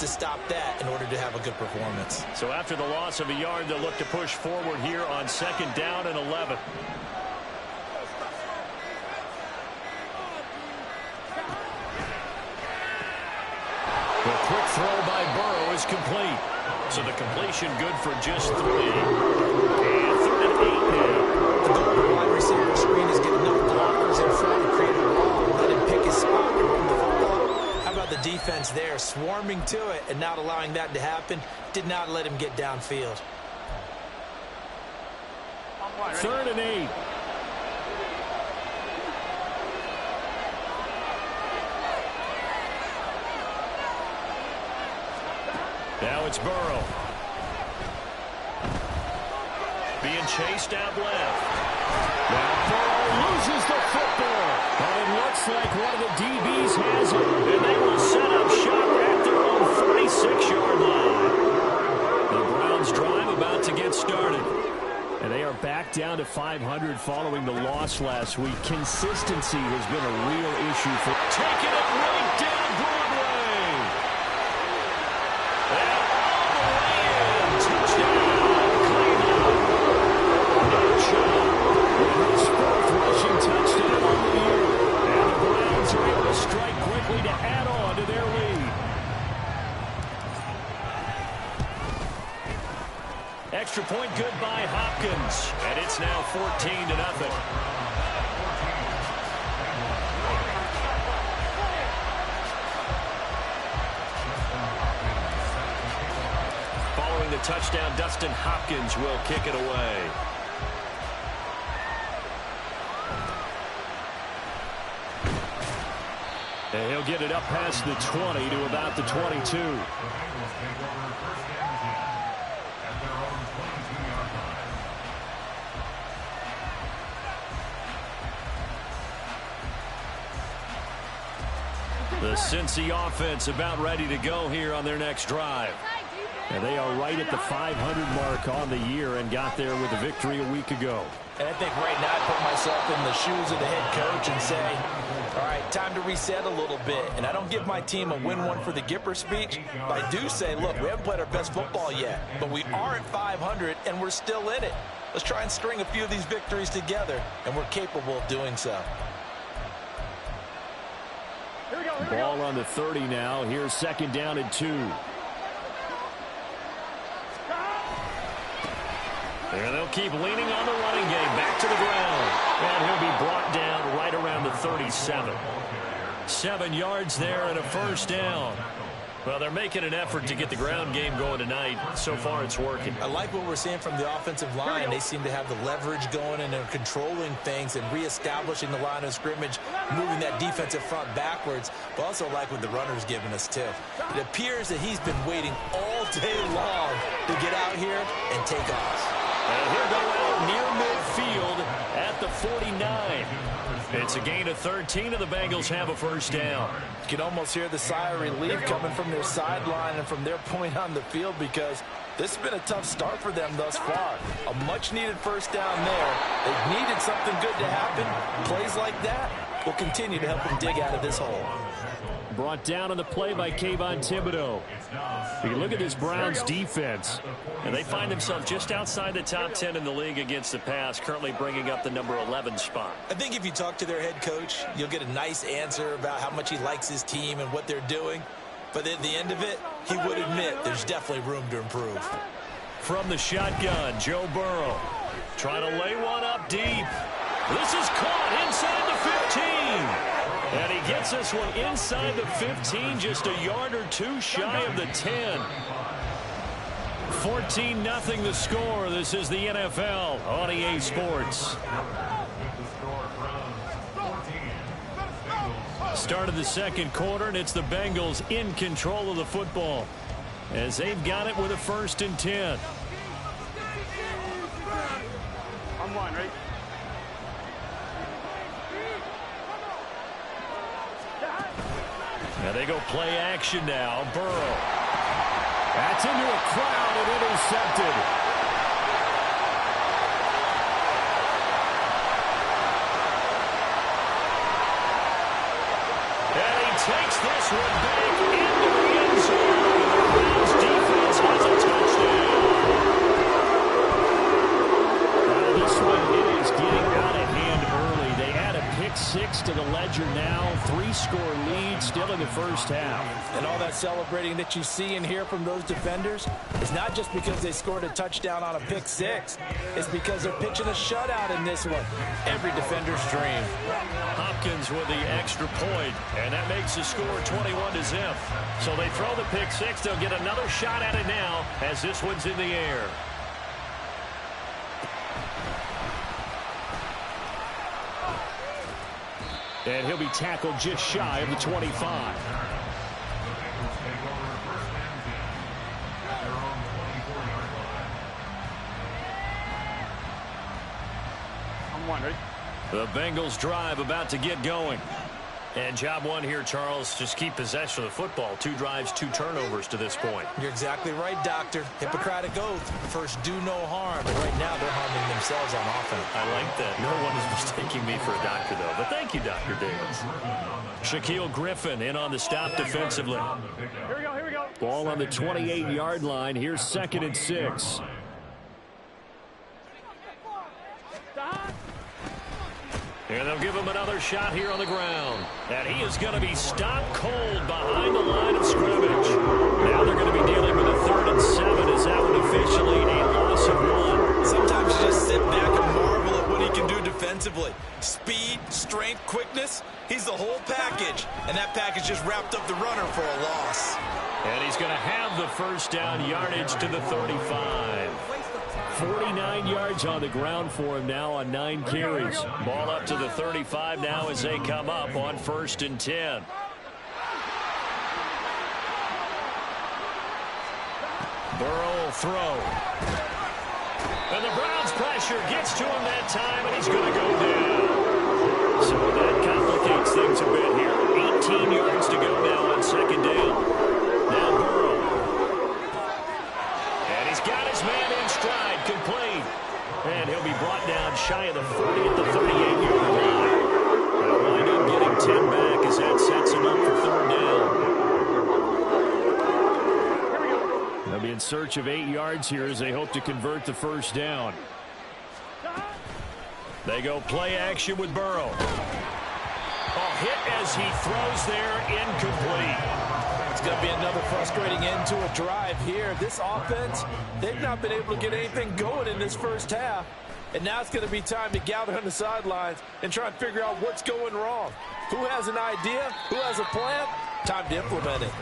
to stop that in order to have a good performance. So after the loss of a yard, they'll look to push forward here on 2nd down and 11. The quick throw by Burrow is complete. So the completion good for just 3. And 3rd and 8 now. The goal of the wide receiver screen is get enough blockers in front to create a wall and let him pick his spot and run the football. How about the defense there, swarming to it and not allowing that to happen? Did not let him get downfield. 3rd and 8. Now it's Burrow. Being chased out left. Now Burrow loses the football. But it looks like one of the DBs has it. And they will set up shop at their own 46-yard line. The Browns drive about to get started. And they are back down to 500 following the loss last week. Consistency has been a real issue for taking it right down Broadway. And all the way in. Touchdown, Cleveland. Nick Chubb with his 4th rushing touchdown on the year. And the Browns are able to strike quickly to add on to their lead. Extra point good by Hopkins. And it's now 14-0. Following the touchdown, Dustin Hopkins will kick it away. And he'll get it up past the 20 to about the 22. The Cincy offense about ready to go here on their next drive. And they are right at the 500 mark on the year and got there with a victory a week ago. And I think right now I put myself in the shoes of the head coach and say, all right, time to reset a little bit. And I don't give my team a win one for the Gipper speech, but I do say, look, we haven't played our best football yet, but we are at 500 and we're still in it. Let's try and string a few of these victories together, and we're capable of doing so. Ball on the 30 now. Here's 2nd down and 2. And they'll keep leaning on the running game. Back to the ground. And he'll be brought down right around the 37. 7 yards there and a 1st down. Well, they're making an effort to get the ground game going tonight. So far, it's working. I like what we're seeing from the offensive line. They seem to have the leverage going, and they're controlling things and reestablishing the line of scrimmage, moving that defensive front backwards. But also like what the runner's giving us, too. It appears that he's been waiting all day long to get out here and take off. And he'll go out near midfield at the 49. It's a gain of 13, and the Bengals have a 1st down. You can almost hear the sigh of relief coming from their sideline and from their point on the field, because this has been a tough start for them thus far. A much-needed 1st down there. They've needed something good to happen. Plays like that will continue to help them dig out of this hole. Brought down on the play by Kayvon Thibodeaux. You can look at this Browns defense, and they find themselves just outside the top 10 in the league against the pass, currently bringing up the number 11 spot. I think if you talk to their head coach, you'll get a nice answer about how much he likes his team and what they're doing. But at the end of it, he would admit there's definitely room to improve. From the shotgun, Joe Burrow trying to lay one up deep. This is caught inside the 15. And he gets this one inside the 15, just a yard or two shy of the 10. 14-0 the score. This is the NFL on EA Sports. Start of the 2nd quarter, and it's the Bengals in control of the football as they've got it with a 1st and 10. On one, right? Now they go play action now. Burrow. That's into a crowd and intercepted. And he takes this one back into the end zone. the first half. And all that celebrating that you see and hear from those defenders is not just because they scored a touchdown on a pick six. It's because they're pitching a shutout in this one. Every defender's dream. Hopkins with the extra point, and that makes the score 21-0. So they throw the pick six. They'll get another shot at it now as this one's in the air. And he'll be tackled just shy of the 25. I'm one, ready? The Bengals drive about to get going. And job one here, Charles, just keep possession of the football. 2 drives, 2 turnovers to this point. You're exactly right, Doctor. Hippocratic oath. First, do no harm. And right now, they're harming themselves on offense. I like that. No one is mistaking me for a doctor, though. But thank you, Dr. Davis. Shaquille Griffin in on the stop defensively. Here we go, here we go. Ball on the 28-yard line. Here's 2nd and 6. And they'll give him another shot here on the ground. And he is going to be stopped cold behind the line of scrimmage. Now they're going to be dealing with a 3rd and 7 as that one officially a loss of 1. Sometimes you just sit back and marvel at what he can do defensively. Speed, strength, quickness. He's the whole package. And that package just wrapped up the runner for a loss. And he's going to have the first down yardage to the 35. 49 yards on the ground for him now on 9 carries. Ball up to the 35 now as they come up on 1st and 10. Burrow will throw. And the Browns' pressure gets to him that time, and he's going to go down. So that complicates things a bit here. 18 yards to go now on 2nd down. Now Burrow. And he's got his man in stride. Complete. And he'll be brought down shy of the 40 at the 38-yard line. They'll wind up getting 10 back as that sets him up for 3rd down. They'll be in search of 8 yards here as they hope to convert the 1st down. They go play action with Burrow. A hit as he throws there, incomplete. It's going to be another frustrating end to a drive here. This offense, they've not been able to get anything going in this first half. And now it's going to be time to gather on the sidelines and try and figure out what's going wrong. Who has an idea? Who has a plan? Time to implement it.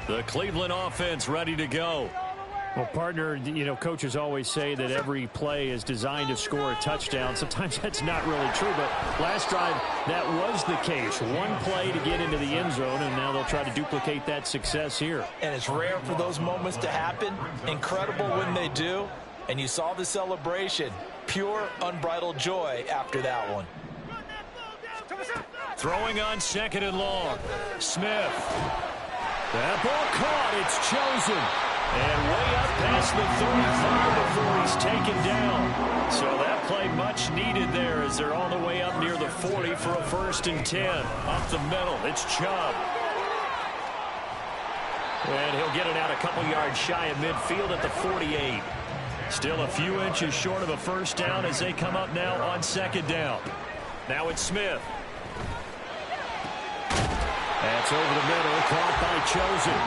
The Cleveland offense ready to go. Well, partner, you know, coaches always say that every play is designed to score a touchdown. Sometimes that's not really true, but last drive, that was the case. One play to get into the end zone, and now they'll try to duplicate that success here. And it's rare for those moments to happen. Incredible when they do. And you saw the celebration. Pure, unbridled joy after that one. Throwing on 2nd and long. Smith. That ball caught. It's chosen. And way up past the 35 before he's taken down. So that play much needed there as they're all the way up near the 40 for a 1st and 10. Up the middle, it's Chubb. And he'll get it out a couple yards shy of midfield at the 48. Still a few inches short of a 1st down as they come up now on 2nd down. Now it's Smith. That's over the middle, caught by Chosen.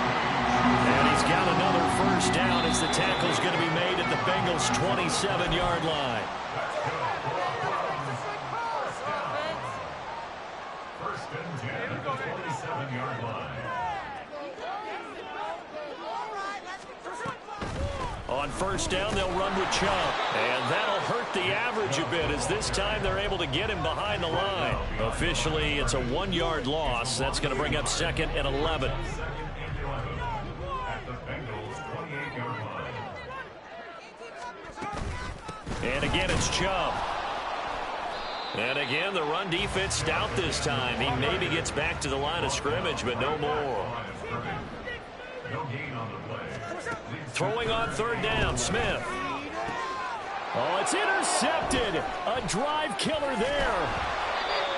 And he's got another 1st down as the tackle's going to be made at the Bengals' 27-yard line. First and 10 at the 27-yard line. On 1st down, they'll run with Chubb. And that'll hurt the average a bit as this time they're able to get him behind the line. Officially, it's a 1-yard loss. That's going to bring up 2nd and 11. And again, it's Chubb. And again, the run defense stout this time. He maybe gets back to the line of scrimmage, but no more. Throwing on 3rd down, Smith. Oh, it's intercepted. A drive killer there.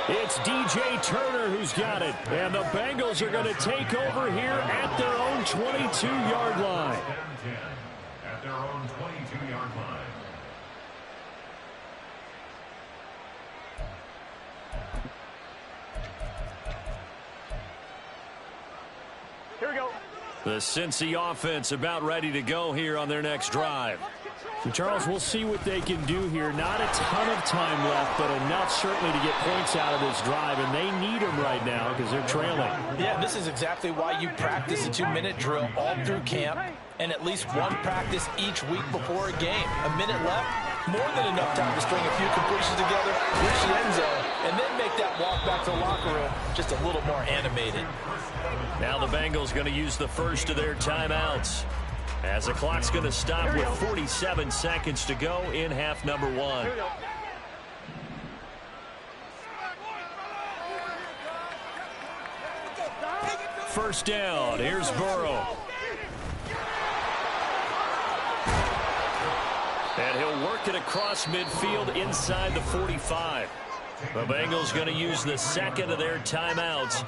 It's DJ Turner who's got it. And the Bengals are going to take over here at their own 22-yard line. At their own 22-yard line. we go. The Cincy offense about ready to go here on their next drive. And Charles, we'll see what they can do here. Not a ton of time left, but enough certainly to get points out of this drive, and they need them right now because they're trailing. Yeah, this is exactly why you practice a 2-minute drill all through camp and at least one practice each week before a game. A minute left, more than enough time to string a few completions together, reach the end zone, and then make that walk back to the locker room just a little more animated. Now the Bengals going to use the first of their timeouts, as the clock's going to stop with 47 seconds to go in half number 1. First down, here's Burrow. And he'll work it across midfield inside the 45. The Bengals going to use the second of their timeouts.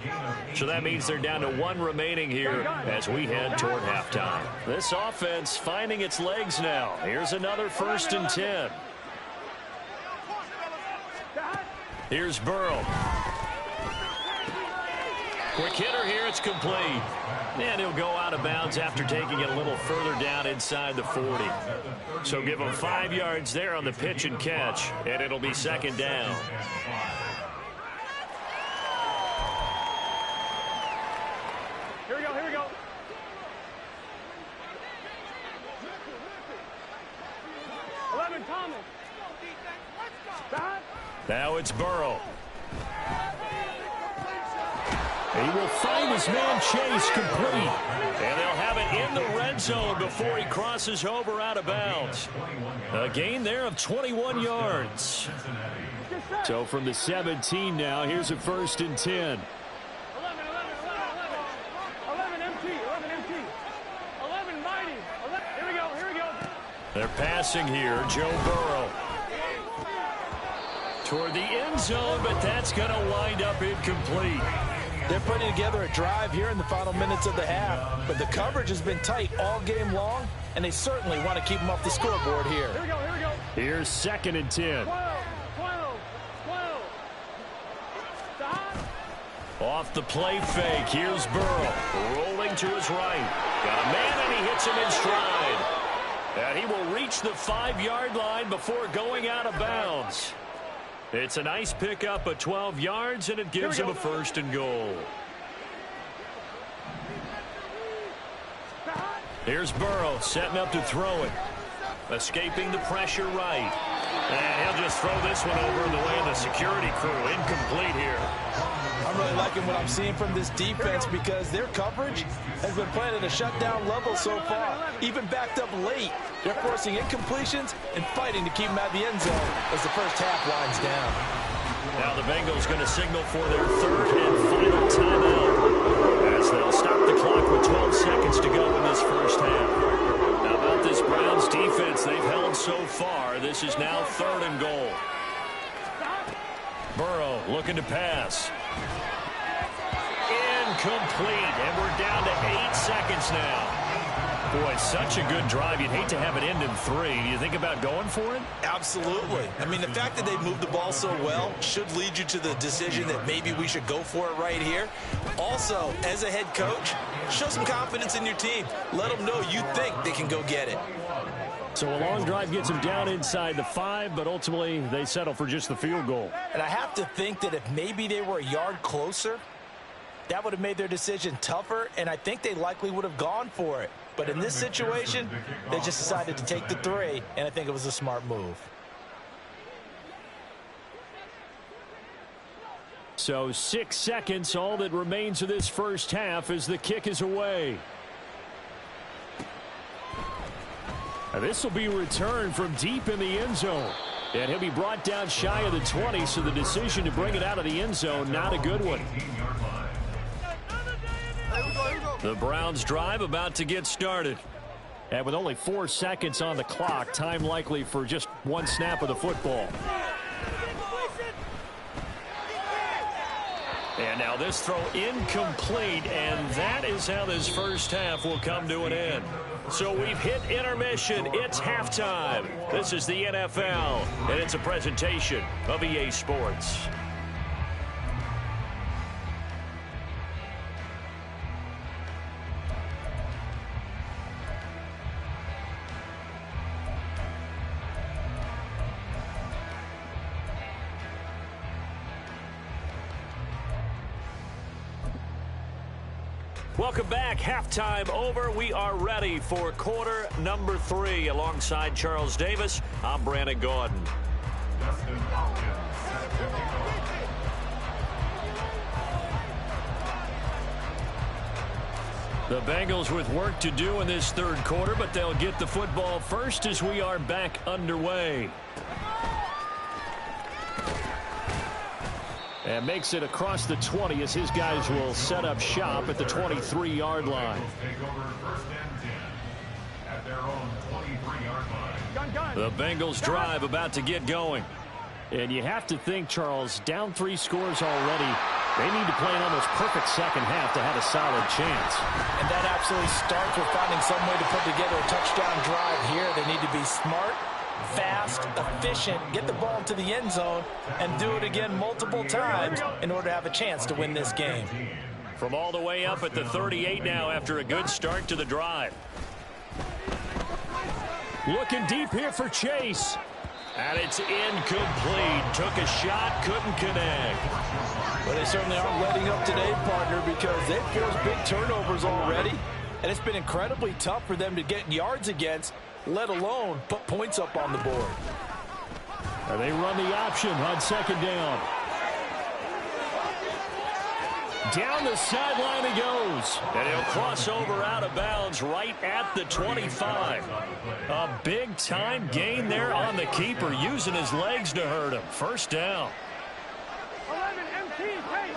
So that means they're down to 1 remaining here as we head toward halftime. This offense finding its legs now. Here's another 1st and 10. Here's Burrow. Quick hitter here, it's complete. And he'll go out of bounds after taking it a little further down inside the 40. So give him 5 yards there on the pitch and catch, and it'll be 2nd down. Here we go, here we go. Thomas. Now it's Burrow. He will find his man Chase complete. And they'll have it in the red zone before he crosses over out of bounds. A gain there of 21 yards. So from the 17 now, here's a 1st and 10. 11 empty. 11 mighty. Here we go. They're passing here. Joe Burrow. Toward the end zone, but that's going to wind up incomplete. They're putting together a drive here in the final minutes of the half, but the coverage has been tight all game long, and they certainly want to keep them off the scoreboard here. Here we go. Here's 2nd and 10. 12. Stop. Off the play fake, here's Burrow. Rolling to his right. Got a man, and he hits him in stride. And he will reach the 5-yard line before going out of bounds. It's a nice pickup of 12 yards, and it gives him a 1st and goal. Here's Burrow setting up to throw it. Escaping the pressure right. And he'll just throw this one over in the way of the security crew. Incomplete here. I'm really liking what I'm seeing from this defense because their coverage has been playing at a shutdown level so far. Even backed up late, they're forcing incompletions and fighting to keep them out of the end zone as the first half winds down. Now the Bengals going to signal for their 3rd and final timeout as they'll stop the clock with 12 seconds to go in this first half. How about this Browns defense they've held so far? This is now 3rd and goal. Burrow looking to pass. Incomplete, and we're down to 8 seconds now. Boy, such a good drive. You'd hate to have it end in 3. Do you think about going for it? Absolutely. I mean, the fact that they moved the ball so well should lead you to the decision that maybe we should go for it right here. Also, as a head coach, show some confidence in your team. Let them know you think they can go get it. So a long drive gets them down inside the 5, but ultimately they settle for just the field goal. And I have to think that if maybe they were a yard closer, that would have made their decision tougher, and I think they likely would have gone for it. But in this situation, they just decided to take the 3, and I think it was a smart move. So 6 seconds, all that remains of this first half as the kick is away. This will be returned from deep in the end zone. And he'll be brought down shy of the 20, so the decision to bring it out of the end zone, not a good one. The Browns drive about to get started. And with only 4 seconds on the clock, time likely for just 1 snap of the football. And now this throw incomplete, and that is how this first half will come to an end. So we've hit intermission. It's halftime. This is the NFL, and it's a presentation of EA Sports. Welcome back. Halftime over. We are ready for quarter number 3. Alongside Charles Davis, I'm Brandon Gaudin. Dustin Hopkins set to kick off. The Bengals with work to do in this third quarter, but they'll get the football first as we are back underway. And makes it across the 20 as his guys will set up shop at the 23-yard line. Take over first and 10 at their own 23-yard line. The Bengals drive about to get going. And you have to think, Charles, down 3 scores already. They need to play an almost perfect second half to have a solid chance. And that absolutely starts with finding some way to put together a touchdown drive here. They need to be smart, fast, efficient, get the ball to the end zone, and do it again multiple times in order to have a chance to win this game. From all the way up at the 38 now after a good start to the drive. Looking deep here for Chase. And it's incomplete. Took a shot, couldn't connect. But they certainly aren't letting up today, partner, because they've forced big turnovers already. And it's been incredibly tough for them to get yards against, let alone put points up on the board. And they run the option on second down. Down the sideline he goes. And he'll cross over out of bounds right at the 25. A big-time gain there on the keeper, using his legs to hurt him. First down. 11 MT, hey!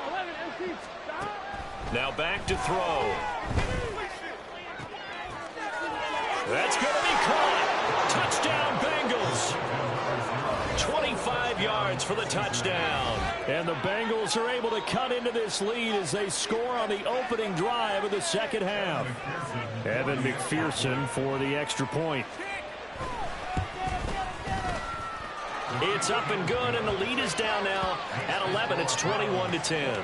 11 MT, stop! Now back to throw. That's going to be caught. Touchdown, Bengals. 25 yards for the touchdown. And the Bengals are able to cut into this lead as they score on the opening drive of the second half. Evan McPherson for the extra point. It's up and good, and the lead is down now at 11. It's 21-10.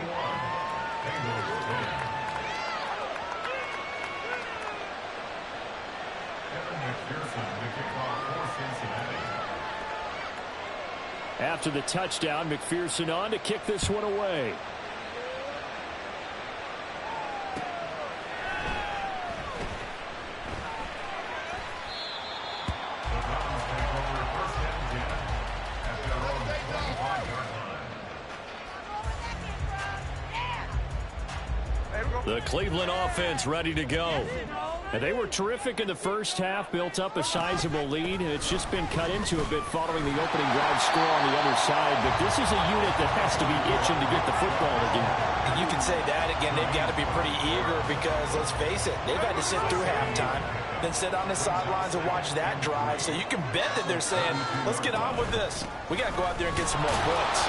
After the touchdown, McPherson on to kick this one away. The Cleveland offense ready to go. And they were terrific in the first half, built up a sizable lead, and it's just been cut into a bit following the opening drive score on the other side. But this is a unit that has to be itching to get the football again. You can say that again. They've got to be pretty eager because, let's face it, they've had to sit through halftime, then sit on the sidelines and watch that drive. So you can bet that they're saying, let's get on with this. We got to go out there and get some more points.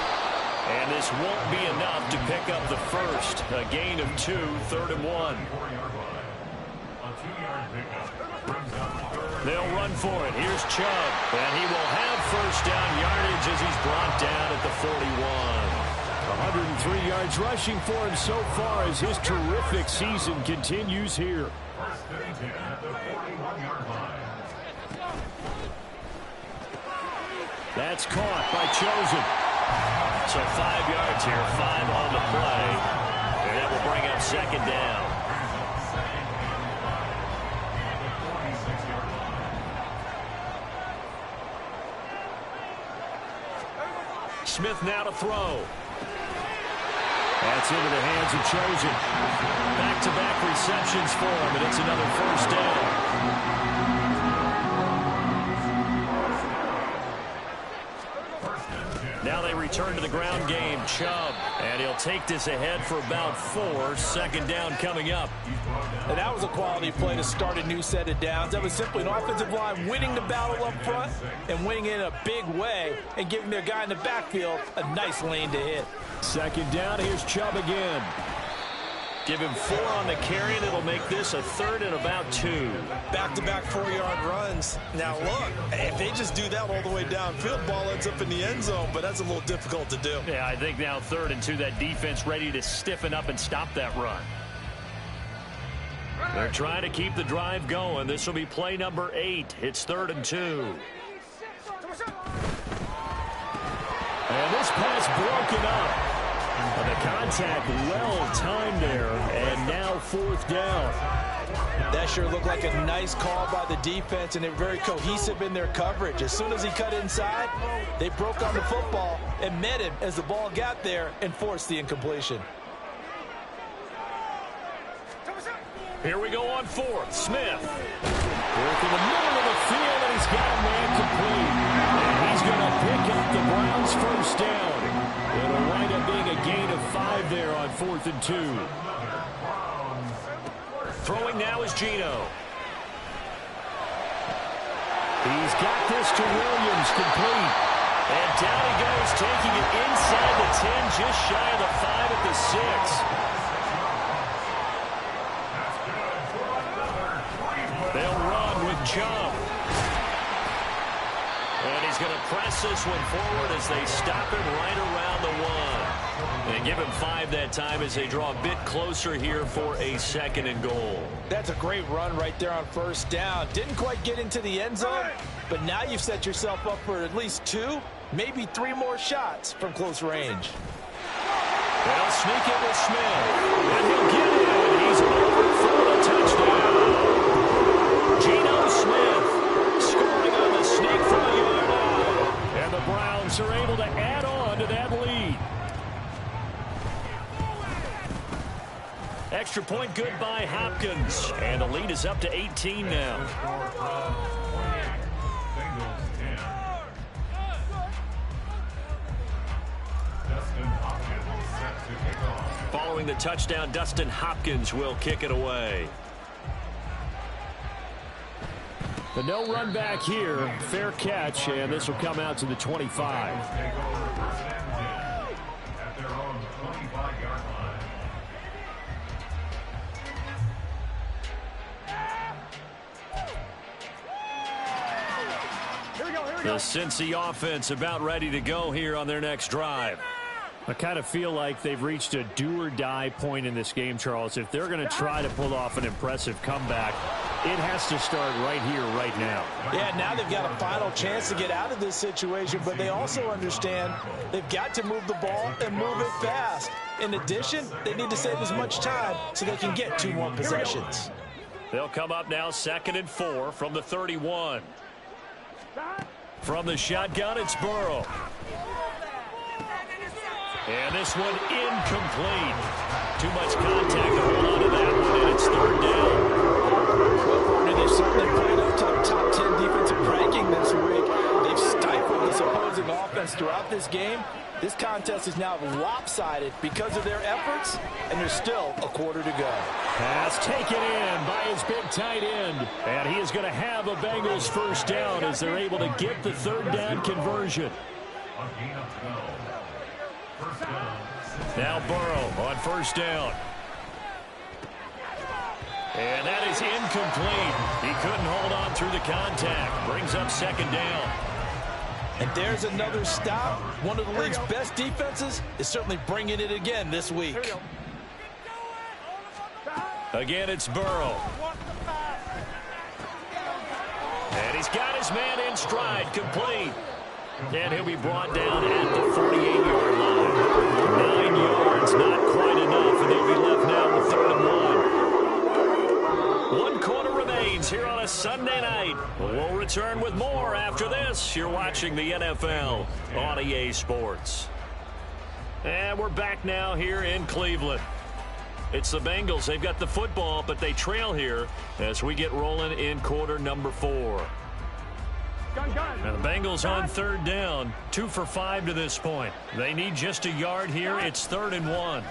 And this won't be enough to pick up the first. A gain of 2, 3rd and 1. They'll run for it. Here's Chubb. And he will have first down yardage as he's brought down at the 41. 103 yards rushing for him so far as his terrific season continues here. That's caught by Chosen. So 5 yards here, 5 on the play. And that will bring up second down. Smith now to throw. That's into the hands of Chosen. Back-to-back receptions for him, and it's another first down. Now they return to the ground game. Chubb, and he'll take this ahead for about 4. Second down coming up. And that was a quality play to start a new set of downs. That was simply an offensive line winning the battle up front and winning it in a big way and giving their guy in the backfield a nice lane to hit. Second down, here's Chubb again. Give him 4 on the carry, and it'll make this a 3rd and about 2. Back-to-back 4-yard runs. Now, look, if they just do that all the way downfield, ball ends up in the end zone, but that's a little difficult to do. Yeah, I think now 3rd and 2, that defense ready to stiffen up and stop that run. They're trying to keep the drive going. This will be play number 8. It's 3rd and 2. And this pass broken up. A And the contact well timed there, and now fourth down. That sure looked like a nice call by the defense, and they're very cohesive in their coverage. As soon as he cut inside, they broke on the football and met him as the ball got there and forced the incompletion. Here we go on fourth. Smith. Work in the middle of the field, and he's got a man complete. And he's going to pick up the Browns' first down. It'll wind up being a gain of 5 there on 4th and 2. Throwing now is Geno. He's got this to Williams, complete. And down he goes, taking it inside the 10, just shy of the 5 at the 6. They'll run with Chubb. And he's going to press this one forward as they stop him right around the 1. And give him 5 that time as they draw a bit closer here for a 2nd and goal. That's a great run right there on first down. Didn't quite get into the end zone, but now you've set yourself up for at least 2, maybe 3 more shots from close range. They'll sneak it with Smith. And he'll get it. He's over for the touchdown. Geno Smith scoring on the sneak from a yard out. And the Browns are able to add on to that lead. Extra point good by Hopkins. And the lead is up to 18 now. Following the touchdown, Dustin Hopkins will kick it away. The no run back here, fair catch, and this will come out to the 25. At their own 25-yard line. The Cincy offense about ready to go here on their next drive. I kind of feel like they've reached a do-or-die point in this game, Charles. If they're going to try to pull off an impressive comeback, it has to start right here, right now. Yeah, now they've got a final chance to get out of this situation, but they also understand they've got to move the ball and move it fast. In addition, they need to save as much time so they can get 2 more possessions. They'll come up now 2nd and 4 from the 31. From the shotgun, it's Burrow. And this one incomplete. Too much contact to hold on to that one, and it's 3rd down. And they've certainly played up to the top 10 defensive ranking this week. They've stifled this opposing offense throughout this game. This contest is now lopsided because of their efforts, and there's still a quarter to go. Pass taken in by his big tight end. And he is going to have a Bengals first down as they're able to get the 3rd down conversion. Now Burrow on first down. And that is incomplete. He couldn't hold on through the contact. Brings up 2nd down. And there's another stop. One of the league's best defenses is certainly bringing it again this week. Again, it's Burrow. And he's got his man in stride, complete. And he'll be brought down at the 48-yard line. 9 yards, not quite enough, and they'll be left now with 3rd and 1. 1 quarter remains here on a Sunday night. We'll return with more after this. You're watching the NFL on EA Sports. And we're back now here in Cleveland. It's the Bengals. They've got the football, but they trail here as we get rolling in quarter number 4. And the Bengals on 3rd down, 2 for 5 to this point. They need just a yard here. It's 3rd and 1.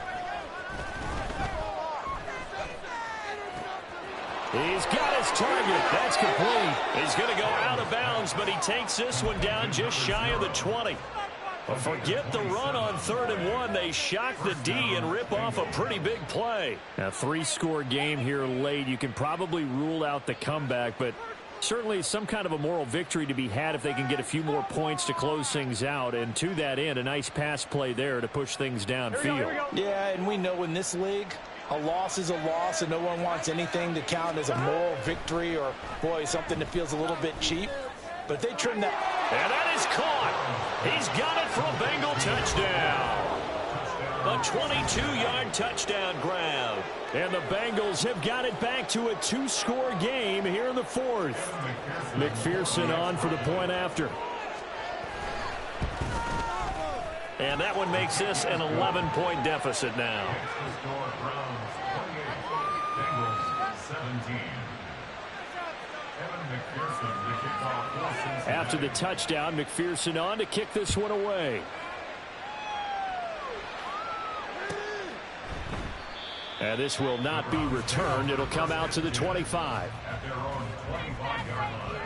He's got his target. That's complete. He's going to go out of bounds, but he takes this one down just shy of the 20. But forget the run on 3rd and 1. They shock the D and rip off a pretty big play. A 3-score game here late. You can probably rule out the comeback, but certainly some kind of a moral victory to be had if they can get a few more points to close things out. And to that end, a nice pass play there to push things downfield. Yeah, and we know in this league, a loss is a loss, and no one wants anything to count as a moral victory or, boy, something that feels a little bit cheap. But they trim that. And that is caught. He's got it for a Bengal touchdown. A A 22-yard touchdown grab. And the Bengals have got it back to a 2-score game here in the fourth. McPherson on for the point after. And that one makes this an 11-point deficit now. After the touchdown, McPherson on to kick this one away. And this will not be returned. It'll come out to the 25. At their own 25-yard line.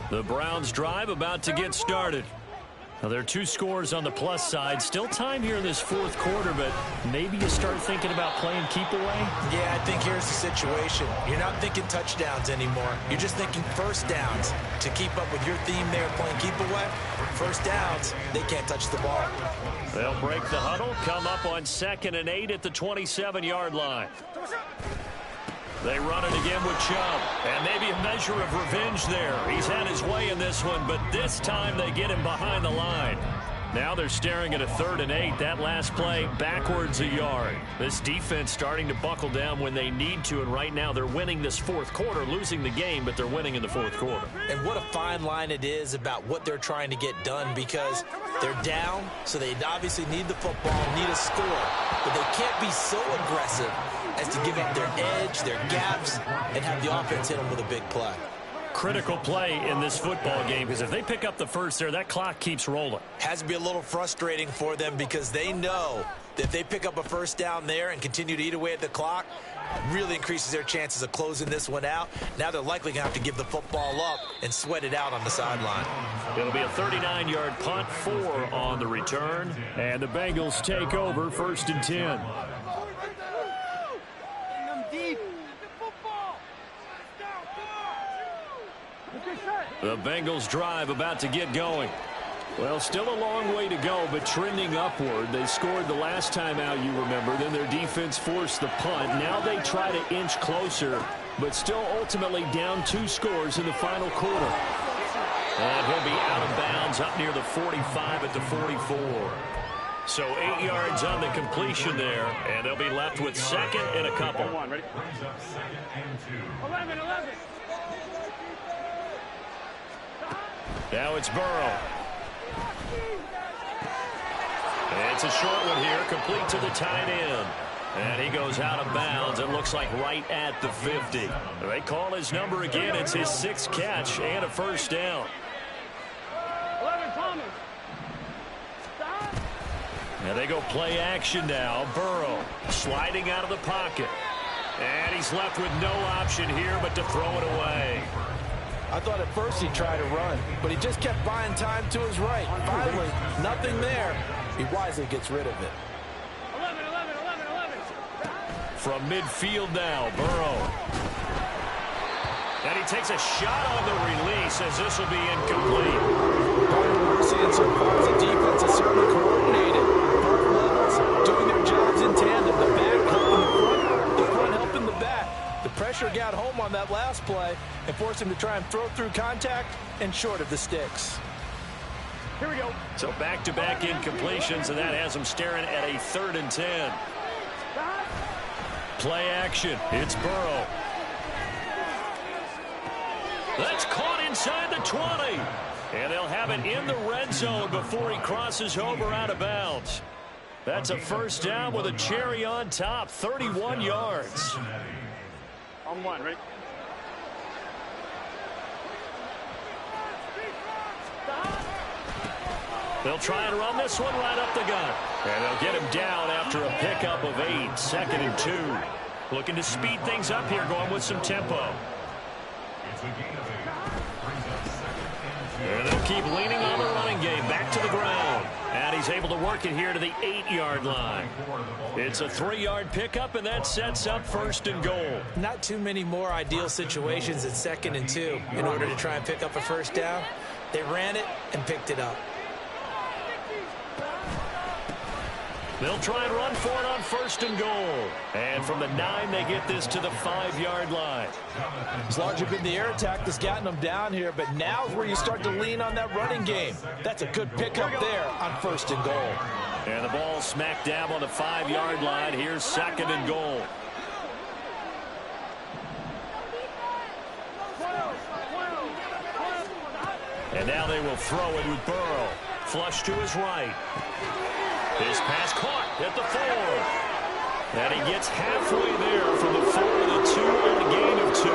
The Browns drive about to get started. Now, there are 2 scores on the plus side. Still time here in this fourth quarter, but maybe you start thinking about playing keep away? Yeah, I think here's the situation. You're not thinking touchdowns anymore. You're just thinking first downs. To keep up with your theme there, playing keep away, first downs, they can't touch the ball. They'll break the huddle, come up on 2nd and 8 at the 27-yard line. They run it again with Chubb. And maybe a measure of revenge there. He's had his way in this one, but this time they get him behind the line. Now they're staring at a 3rd and 8. That last play, backwards a yard. This defense starting to buckle down when they need to, and right now they're winning this fourth quarter, losing the game, but they're winning in the fourth quarter. And what a fine line it is about what they're trying to get done, because they're down, so they obviously need the football, need a score. But they can't be so aggressive as to give up their edge, their gaps, and have the offense hit them with a big play. Critical play in this football game, because if they pick up the first there, that clock keeps rolling. Has to be a little frustrating for them, because they know that if they pick up a first down there and continue to eat away at the clock, really increases their chances of closing this one out. Now they're likely going to have to give the football up and sweat it out on the sideline. It'll be a 39-yard punt, 4 on the return, and the Bengals take over 1st and 10. The Bengals drive about to get going. Well, still a long way to go, but trending upward. They scored the last time out, you remember. Then their defense forced the punt. Now they try to inch closer, but still ultimately down 2 scores in the final quarter. And he'll be out of bounds up near the 45 at the 44. So 8 yards on the completion there, and they'll be left with 2nd and a couple. Brings up 2nd and 2. 11. Now it's Burrow. It's a short one here, complete to the tight end. And he goes out of bounds, it looks like right at the 50. They call his number again. It's his 6th catch and a first down. 11, Thomas. And they go play action now. Burrow sliding out of the pocket. And he's left with no option here but to throw it away. I thought at first he'd try to run, but he just kept buying time to his right. Finally, nothing there. He wisely gets rid of it. 11. From midfield now, Burrow. And he takes a shot on the release as this will be incomplete. What we're seeing so far is the defense is certainly coordinated. Both levels doing their jobs in tandem. The back helping the front helping the back. The pressure got home on that last play and forced him to try and throw through contact and short of the sticks. Here we go. So back-to-back incompletions, and that has him staring at a 3rd and 10. Play action. It's Burrow. That's caught inside the 20. And they'll have it in the red zone before he crosses over out of bounds. That's a first down with a cherry on top, 31 yards. On 1, ready? They'll try and run this one right up the gut. And they'll get him down after a pickup of 8, 2nd and 2. Looking to speed things up here, going with some tempo. It's a gain of 8. Brings up 2nd and 2. And they'll keep leaning on the running game back to the ground. And he's able to work it here to the 8-yard line. It's a 3-yard pickup, and that sets up 1st and goal. Not too many more ideal situations at 2nd and 2 in order to try and pick up a first down. They ran it and picked it up. They'll try and run for it on 1st and goal. And from the 9, they get this to the 5-yard line. It's largely been the air attack that's gotten them down here, but now's where you start to lean on that running game. That's a good pickup there on 1st and goal. And the ball smack dab on the 5-yard line. Here's 2nd and goal. And now they will throw it with Burrow. Flush to his right. His pass caught at the 4. And he gets halfway there from the 4 to the 2 on a gain of 2.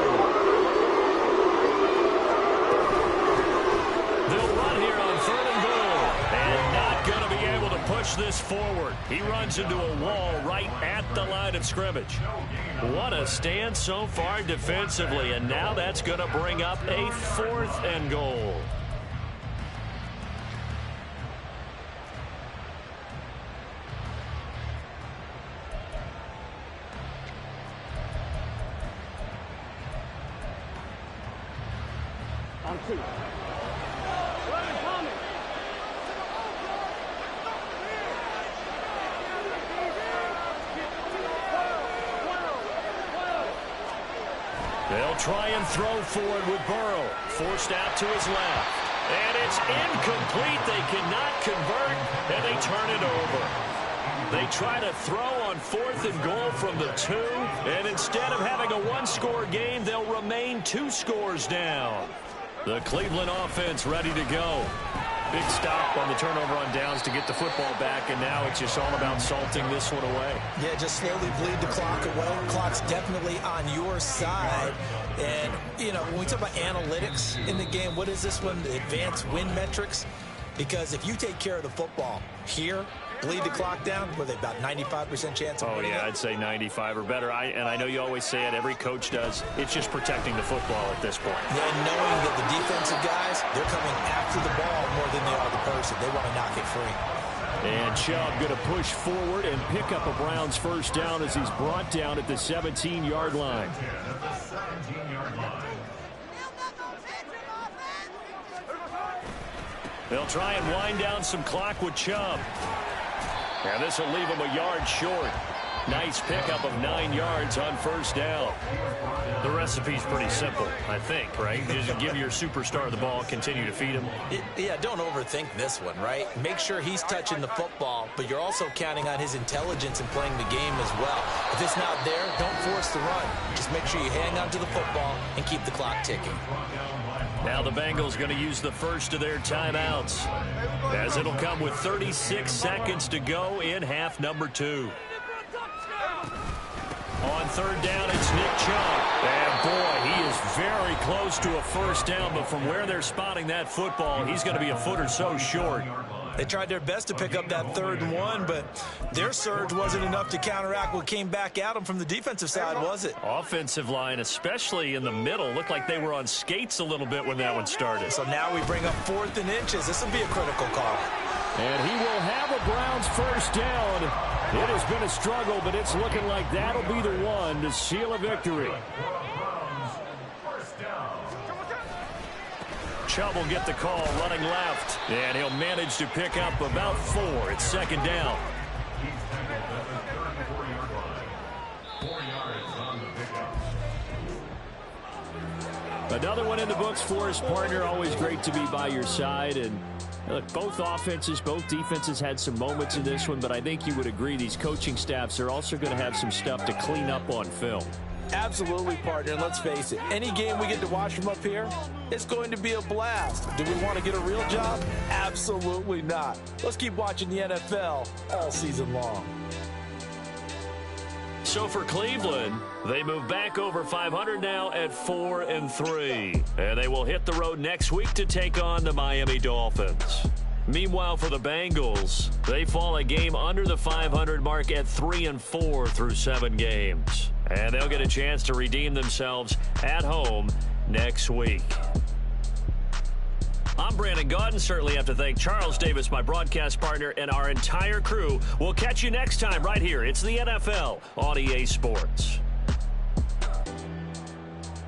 They'll run here on 3rd and goal. And not going to be able to push this forward. He runs into a wall right at the line of scrimmage. What a stand so far defensively. And now that's going to bring up a 4th and goal. On 2. 11, Thomas. They'll try and throw forward with Burrow. Forced out to his left. And it's incomplete. They cannot convert, and they turn it over. They try to throw on 4th and goal from the 2, and instead of having a 1-score game, they'll remain 2 scores down. The Cleveland offense ready to go. Big stop on the turnover on downs to get the football back, and now it's just all about salting this one away. Yeah, just slowly bleed the clock away. The clock's definitely on your side. And, you know, when we talk about analytics in the game, what is this one? The advanced win metrics? Because if you take care of the football here, bleed the clock down, with about 95% chance of winning it? I'd say 95 or better. And I know you always say it, every coach does. It's just protecting the football at this point. Yeah, and knowing that the defensive guys, they're coming after the ball more than they are the person. They want to knock it free. And Chubb going to push forward and pick up a Browns 1st down as he's brought down at the 17-yard line. They'll try and wind down some clock with Chubb. And this will leave him a yard short. Nice pickup of 9 yards on 1st down. The recipe's pretty simple, I think, right? Just give your superstar the ball, continue to feed him. Yeah, don't overthink this one, right? Make sure he's touching the football, but you're also counting on his intelligence in playing the game as well. If it's not there, don't force the run. Just make sure you hang on to the football and keep the clock ticking. Now the Bengals going to use the first of their timeouts, as it'll come with 36 seconds to go in half number 2. On 3rd down, it's Nick Chubb. And boy, he is very close to a 1st down, but from where they're spotting that football, he's going to be a foot or so short. They tried their best to pick up that 3rd and 1, but their surge wasn't enough to counteract what came back at them from the defensive side, was it? Offensive line, especially in the middle, looked like they were on skates a little bit when that one started. So now we bring up 4th and inches. This will be a critical call. And he will have a Browns 1st down. It has been a struggle, but it's looking like that'll be the one to seal a victory. Chubb will get the call running left, and he'll manage to pick up about 4. It's 2nd down. Another one in the books for his partner. Always great to be by your side. And look, both offenses, both defenses had some moments in this one, but I think you would agree these coaching staffs are also going to have some stuff to clean up on film. Absolutely, partner. And let's face it, any game we get to watch from up here, it's going to be a blast. Do we want to get a real job? Absolutely not. Let's keep watching the NFL all season long. So for Cleveland, they move back over 500 now at 4-3. And they will hit the road next week to take on the Miami Dolphins. Meanwhile, for the Bengals, they fall a game under the 500 mark at 3-4 through 7 games. And they'll get a chance to redeem themselves at home next week. I'm Brandon Gaudin. Certainly have to thank Charles Davis, my broadcast partner, and our entire crew. We'll catch you next time right here. It's the NFL on EA Sports.